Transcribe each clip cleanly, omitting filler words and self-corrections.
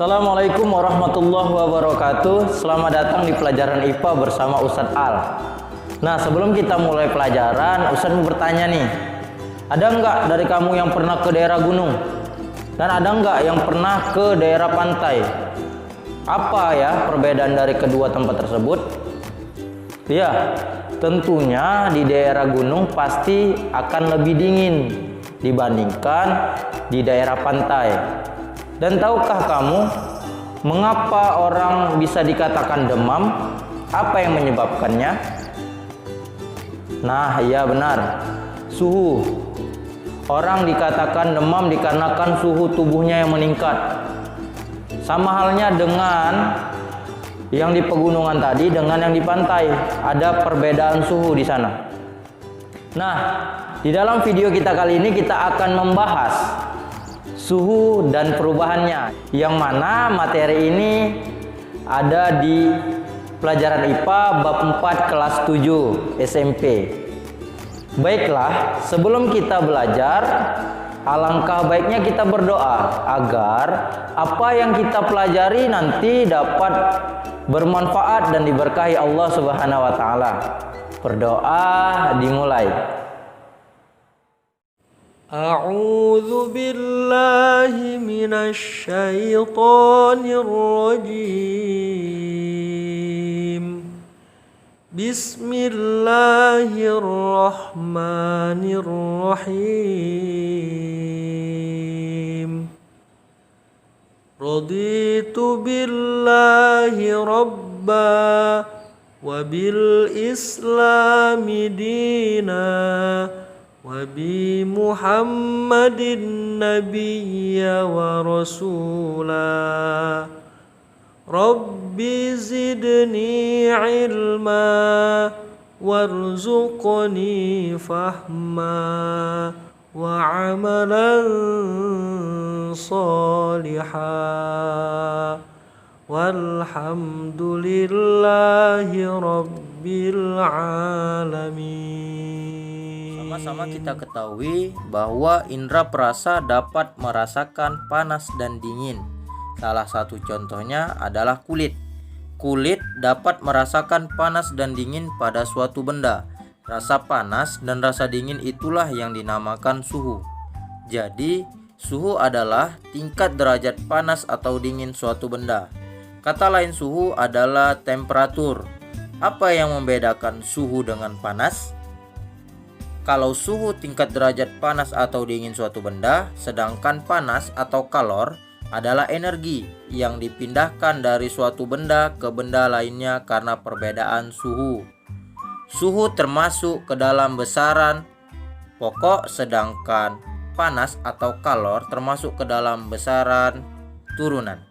Assalamualaikum warahmatullahi wabarakatuh. Selamat datang di pelajaran IPA bersama Ustadz Al. Nah, sebelum kita mulai pelajaran, Ustadz mau bertanya nih. Ada nggak dari kamu yang pernah ke daerah gunung? Dan ada nggak yang pernah ke daerah pantai? Apa ya perbedaan dari kedua tempat tersebut? Ya, tentunya di daerah gunung pasti akan lebih dingin dibandingkan di daerah pantai. Dan tahukah kamu mengapa orang bisa dikatakan demam? Apa yang menyebabkannya? Nah, iya benar. Suhu. Orang dikatakan demam dikarenakan suhu tubuhnya yang meningkat. Sama halnya dengan yang di pegunungan tadi dengan yang di pantai. Ada perbedaan suhu di sana. Nah, di dalam video kita kali ini kita akan membahas suhu dan perubahannya, yang mana materi ini ada di pelajaran IPA bab 4 kelas 7 SMP. Baiklah, sebelum kita belajar, alangkah baiknya kita berdoa agar apa yang kita pelajari nanti dapat bermanfaat dan diberkahi Allah Subhanahu wa taala. Berdoa dimulai. أعوذ بالله من الشيطان الرجيم بسم الله الرحمن الرحيم رضيت بالله ربا وبالإسلام دينا وبمحمد النبي ورسولا رب زدني علما وارزقني فهما وعملا صالحا والحمد لله رب العالمين. Sama-sama kita ketahui bahwa indera perasa dapat merasakan panas dan dingin. Salah satu contohnya adalah kulit. Kulit dapat merasakan panas dan dingin pada suatu benda. Rasa panas dan rasa dingin itulah yang dinamakan suhu. Jadi, suhu adalah tingkat derajat panas atau dingin suatu benda. Kata lain suhu adalah temperatur. Apa yang membedakan suhu dengan panas? Kalau suhu tingkat derajat panas atau dingin suatu benda, sedangkan panas atau kalor adalah energi yang dipindahkan dari suatu benda ke benda lainnya karena perbedaan suhu. Suhu termasuk ke dalam besaran pokok, sedangkan panas atau kalor termasuk ke dalam besaran turunan.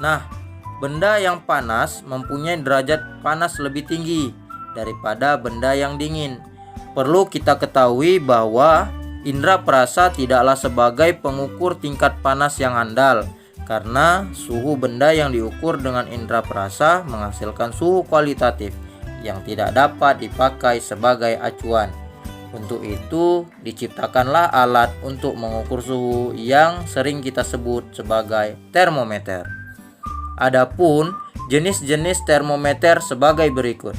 Nah, benda yang panas mempunyai derajat panas lebih tinggi daripada benda yang dingin. Perlu kita ketahui bahwa indera perasa tidaklah sebagai pengukur tingkat panas yang andal, karena suhu benda yang diukur dengan indera perasa menghasilkan suhu kualitatif yang tidak dapat dipakai sebagai acuan. Untuk itu diciptakanlah alat untuk mengukur suhu yang sering kita sebut sebagai termometer. Adapun jenis-jenis termometer sebagai berikut.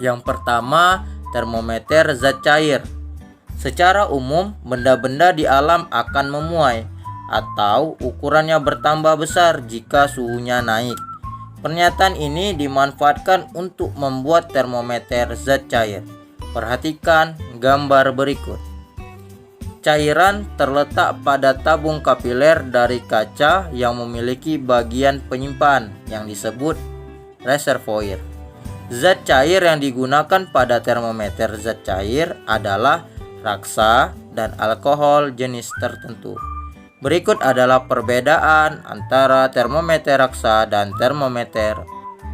Yang pertama, termometer zat cair. Secara umum, benda-benda di alam akan memuai atau ukurannya bertambah besar jika suhunya naik. Pernyataan ini dimanfaatkan untuk membuat termometer zat cair. Perhatikan gambar berikut. Cairan terletak pada tabung kapiler dari kaca yang memiliki bagian penyimpan yang disebut reservoir. Zat cair yang digunakan pada termometer zat cair adalah raksa dan alkohol jenis tertentu. Berikut adalah perbedaan antara termometer raksa dan termometer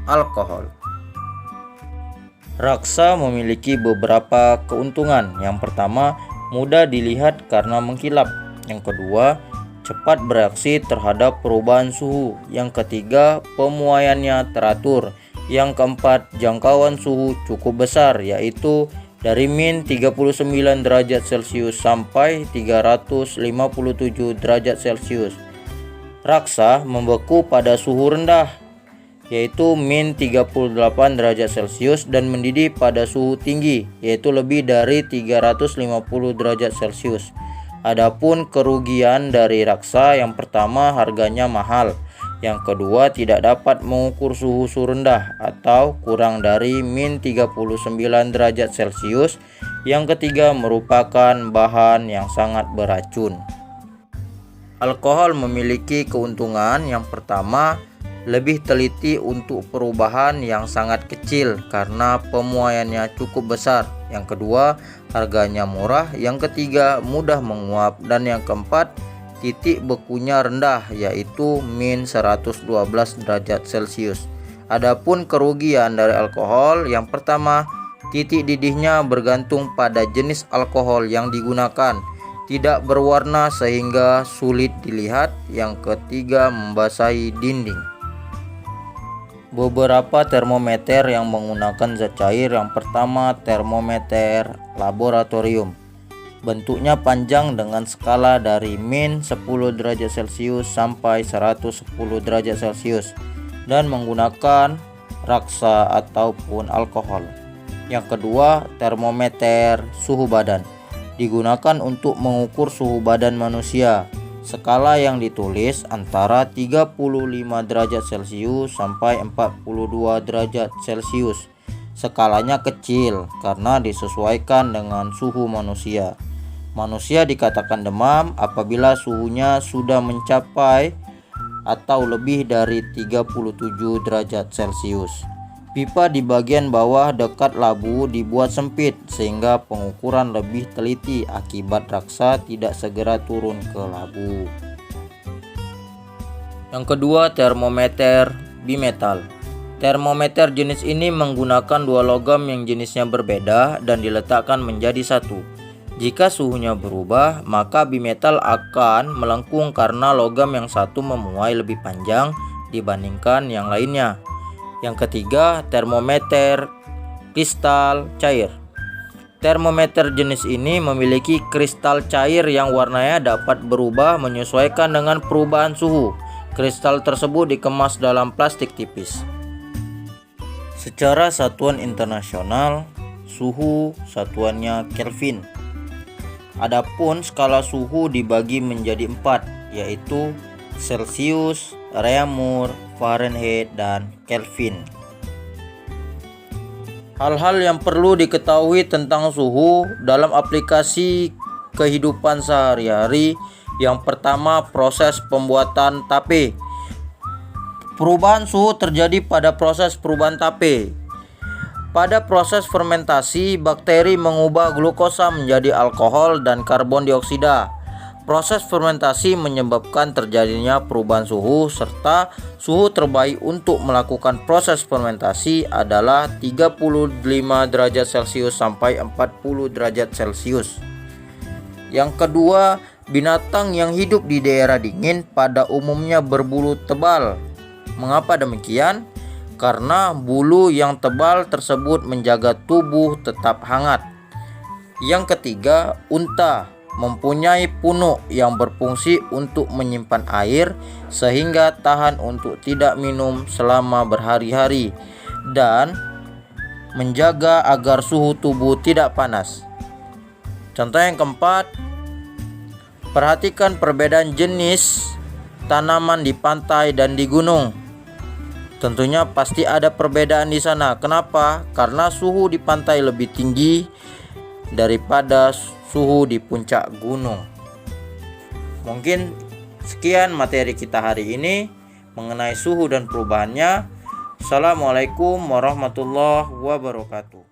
alkohol. Raksa memiliki beberapa keuntungan. Yang pertama, mudah dilihat karena mengkilap. Yang kedua, cepat bereaksi terhadap perubahan suhu. Yang ketiga, pemuaiannya teratur. Yang keempat, jangkauan suhu cukup besar, yaitu dari min 39 derajat Celcius sampai 357 derajat Celcius. Raksa membeku pada suhu rendah, yaitu min 38 derajat Celcius, dan mendidih pada suhu tinggi, yaitu lebih dari 350 derajat Celcius. Adapun kerugian dari raksa, yang pertama harganya mahal, yang kedua tidak dapat mengukur suhu rendah atau kurang dari min 39 derajat Celcius, yang ketiga merupakan bahan yang sangat beracun. Alkohol memiliki keuntungan yang pertama, lebih teliti untuk perubahan yang sangat kecil karena pemuaiannya cukup besar. Yang kedua, harganya murah. Yang ketiga, mudah menguap. Dan yang keempat, titik bekunya rendah, yaitu min 112 derajat Celcius. Adapun kerugian dari alkohol, yang pertama, titik didihnya bergantung pada jenis alkohol yang digunakan, tidak berwarna sehingga sulit dilihat. Yang ketiga, membasahi dinding. Beberapa termometer yang menggunakan zat cair. Yang pertama, termometer laboratorium. Bentuknya panjang dengan skala dari min 10 derajat Celcius sampai 110 derajat Celcius dan menggunakan raksa ataupun alkohol. Yang kedua, termometer suhu badan. Digunakan untuk mengukur suhu badan manusia. Skala yang ditulis antara 35 derajat Celcius sampai 42 derajat Celcius. Skalanya kecil karena disesuaikan dengan suhu manusia. Manusia dikatakan demam apabila suhunya sudah mencapai atau lebih dari 37 derajat Celcius. Pipa di bagian bawah dekat labu dibuat sempit sehingga pengukuran lebih teliti akibat raksa tidak segera turun ke labu. Yang kedua, termometer bimetal. Termometer jenis ini menggunakan dua logam yang jenisnya berbeda dan diletakkan menjadi satu. Jika suhunya berubah, maka bimetal akan melengkung karena logam yang satu memuai lebih panjang dibandingkan yang lainnya. Yang ketiga, termometer kristal cair. Termometer jenis ini memiliki kristal cair yang warnanya dapat berubah menyesuaikan dengan perubahan suhu. Kristal tersebut dikemas dalam plastik tipis. Secara satuan internasional, suhu satuannya Kelvin. Adapun skala suhu dibagi menjadi 4, yaitu Celcius, Reaumur, Fahrenheit, dan Kelvin. Hal-hal yang perlu diketahui tentang suhu dalam aplikasi kehidupan sehari-hari. Yang pertama, proses pembuatan tape. Perubahan suhu terjadi pada proses perubahan tape. Pada proses fermentasi, bakteri mengubah glukosa menjadi alkohol dan karbon dioksida. Proses fermentasi menyebabkan terjadinya perubahan suhu, serta suhu terbaik untuk melakukan proses fermentasi adalah 35 derajat Celcius sampai 40 derajat Celcius. Yang kedua, binatang yang hidup di daerah dingin pada umumnya berbulu tebal. Mengapa demikian? Karena bulu yang tebal tersebut menjaga tubuh tetap hangat. Yang ketiga, unta mempunyai punuk yang berfungsi untuk menyimpan air sehingga tahan untuk tidak minum selama berhari-hari dan menjaga agar suhu tubuh tidak panas. Contoh yang keempat, perhatikan perbedaan jenis tanaman di pantai dan di gunung. Tentunya pasti ada perbedaan di sana. Kenapa? Karena suhu di pantai lebih tinggi daripada suhu di puncak gunung. Mungkin sekian materi kita hari ini mengenai suhu dan perubahannya. Assalamualaikum warahmatullahi wabarakatuh.